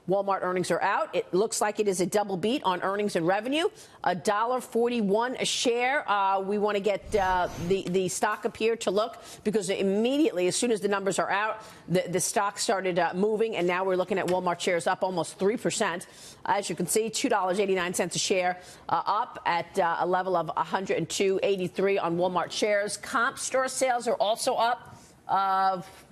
Walmart earnings are out. It looks like it is a double beat on earnings and revenue. $1.41 a share. We want to get the stock up here to look, because immediately, as soon as the numbers are out, the stock started moving, and now we're looking at Walmart shares up almost 3%. As you can see, $2.89 a share, up at a level of 102.83 on Walmart shares. Comp store sales are also up.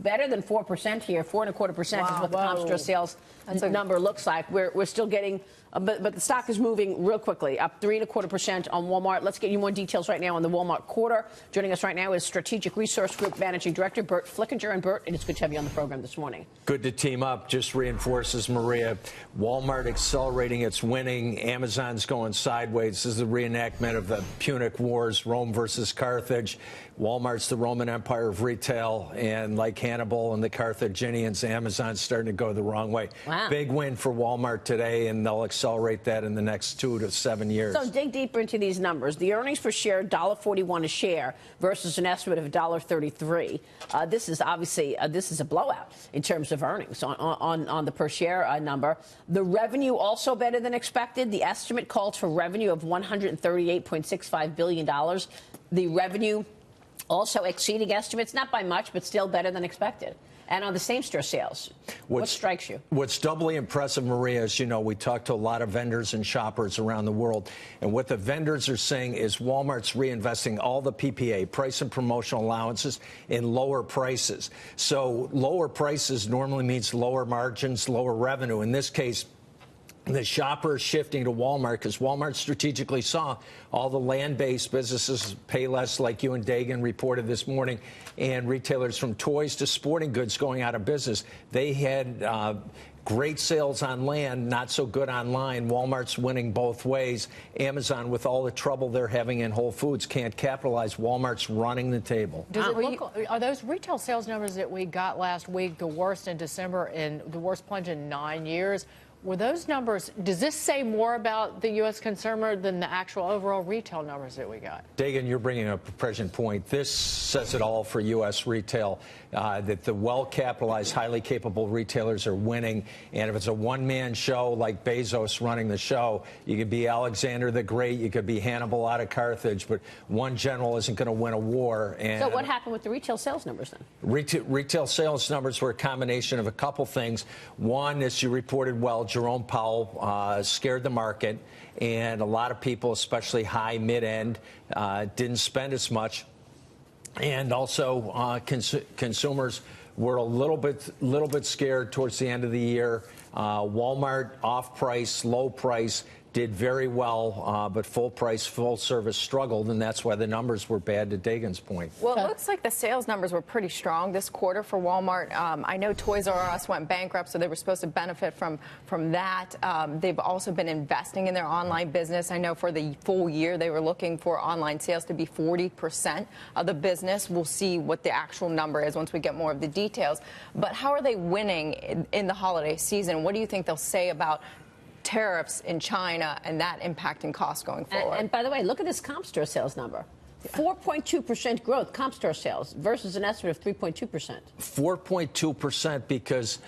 Better than 4% here. 4.25% is what the comp store sales number looks like. We're still getting, but the stock is moving real quickly, up 3.25% on Walmart. Let's get you more details right now on the Walmart quarter. Joining us right now is Strategic Resource Group Managing Director Bert Flickinger. And Bert, it is good to have you on the program this morning. Good to team up. Just reinforces, Maria, Walmart accelerating its winning. Amazon's going sideways. This is the reenactment of the Punic Wars, Rome versus Carthage. Walmart's the Roman Empire of retail, and like Hannibal and the Carthaginians, Amazon's starting to go the wrong way. Wow. Big win for Walmart today, and they'll accelerate that in the next 2 to 7 years. So dig deeper into these numbers. The earnings per share, $1.41 a share versus an estimate of $1.33. This is obviously this is a blowout in terms of earnings on the per share number. The revenue also better than expected. The estimate called for revenue of $138.65 billion. The revenue also exceeding estimates, not by much, but still better than expected. And on the same-store sales, what strikes you? What's doubly impressive, Maria, is, we talk to a lot of vendors and shoppers around the world, and what the vendors are saying is Walmart's reinvesting all the PPA, price and promotional allowances, in lower prices. So lower prices normally means lower margins, lower revenue. In this case, the shopper is shifting to Walmart because Walmart strategically saw all the land-based businesses pay less, like you and Dagan reported this morning, and retailers from toys to sporting goods going out of business. They had great sales on land, not so good online. Walmart's winning both ways. Amazon, with all the trouble they're having in Whole Foods, can't capitalize. Walmart's running the table. Are those retail sales numbers that we got last week the worst in December and the worst plunge in 9 years? Were those numbers, does this say more about the U.S. consumer than the actual overall retail numbers that we got? Dagan, you're bringing up a prescient point. This says it all for U.S. retail, that the well-capitalized, highly capable retailers are winning. And if it's a one-man show like Bezos running the show, you could be Alexander the Great, you could be Hannibal out of Carthage, but one general isn't going to win a war. And so what happened with the retail sales numbers then? Retail sales numbers were a combination of a couple things. One, as you reported well, Jerome Powell scared the market, and a lot of people, especially high, mid-end, didn't spend as much. And also, consumers were a little bit scared towards the end of the year. Walmart, off-price, low price, did very well, but full price, full service struggled, and that's why the numbers were bad, to Dagan's point. Well, it looks like the sales numbers were pretty strong this quarter for Walmart. I know Toys R Us went bankrupt, so they were supposed to benefit from that. They've also been investing in their online business. I know for the full year they were looking for online sales to be 40% of the business. We'll see what the actual number is once we get more of the details. But how are they winning in the holiday season? What do you think they'll say about tariffs in China and that impacting costs going forward? And by the way, look at this comp store sales number. 4.2% growth, comp store sales, versus an estimate of 3.2%. 4.2% because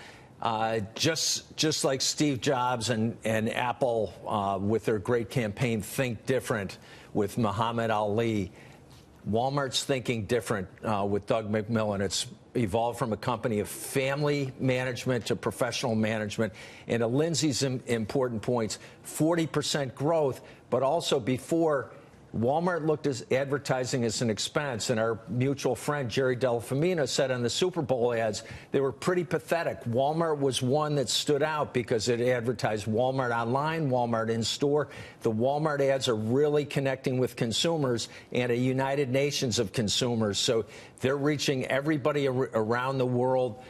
just like Steve Jobs and Apple with their great campaign, Think Different, with Muhammad Ali, Walmart's thinking different with Doug McMillon. It's evolved from a company of family management to professional management. And to Lindsay's important points, 40% growth, but also before, Walmart looked at advertising as an expense, and our mutual friend Jerry Delfamino said on the Super Bowl ads they were pretty pathetic. Walmart was one that stood out because it advertised Walmart online, Walmart in store. The Walmart ads are really connecting with consumers and a United Nations of consumers. So they're reaching everybody around the world.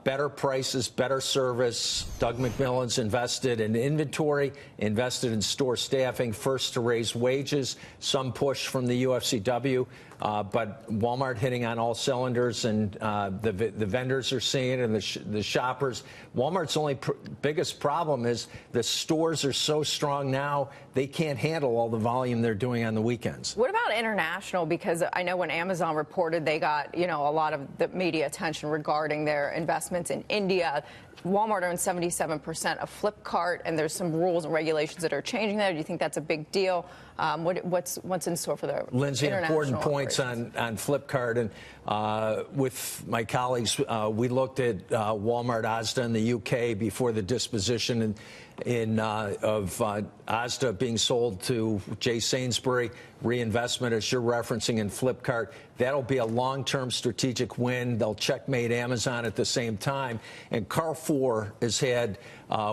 Better prices, better service. Doug McMillon's invested in inventory, invested in store staffing, first to raise wages, some push from the UFCW. But Walmart hitting on all cylinders, and the vendors are seeing it, and the shoppers. Walmart's only biggest problem is the stores are so strong now, they can't handle all the volume they're doing on the weekends. What about international? Because I know when Amazon reported, they got, a lot of the media attention regarding their investments in India. Walmart owns 77% of Flipkart, and there's some rules and regulations that are changing there. Do you think that's a big deal? What's in store for the Lindsay, important points operations? on Flipkart. And with my colleagues, we looked at Walmart Asda in the UK before the disposition of Asda being sold to J. Sainsbury. Reinvestment, as you're referencing, in Flipkart. That'll be a long-term strategic win. They'll checkmate Amazon at the same time. And Carrefour has had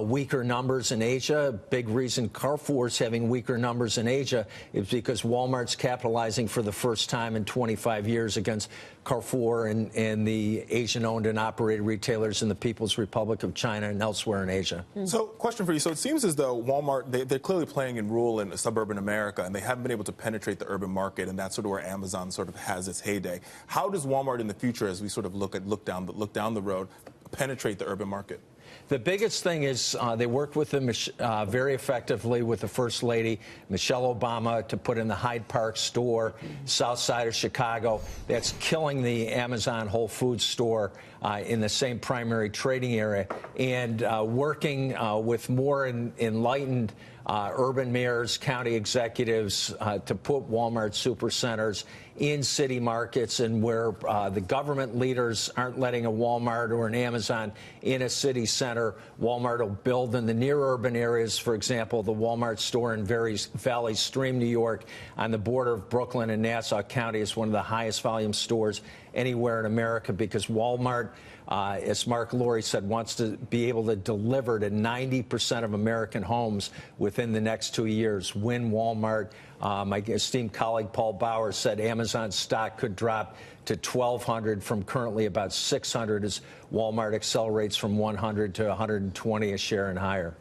weaker numbers in Asia. Big reason Carrefour's having weaker numbers in Asia is because Walmart's capitalizing for the first time in 25 years against Carrefour and the Asian-owned and operated retailers in the People's Republic of China and elsewhere in Asia. So, question for you. So it seems as though Walmart, they're clearly playing in rural and suburban America, and they haven't been able to penetrate the urban market, and that's sort of where Amazon sort of has its heyday. How does Walmart in the future, as we sort of look down the road, penetrate the urban market? The biggest thing is they worked with them very effectively with the First Lady, Michelle Obama, to put in the Hyde Park store, south side of Chicago. That's killing the Amazon Whole Foods store in the same primary trading area. And working with more enlightened urban mayors, county executives to put Walmart supercenters in city markets, and where the government leaders aren't letting a Walmart or an Amazon in a city center. Walmart will build in the near urban areas. For example, the Walmart store in Valley Stream, New York, on the border of Brooklyn and Nassau County, is one of the highest volume stores anywhere in America, because Walmart, as Mark Lowry said, wants to be able to deliver to 90% of American homes within the next 2 years. When Walmart, my esteemed colleague Paul Bowers said Amazon stock could drop to 1,200 from currently about 600 as Walmart accelerates from 100 to 120 a share and higher.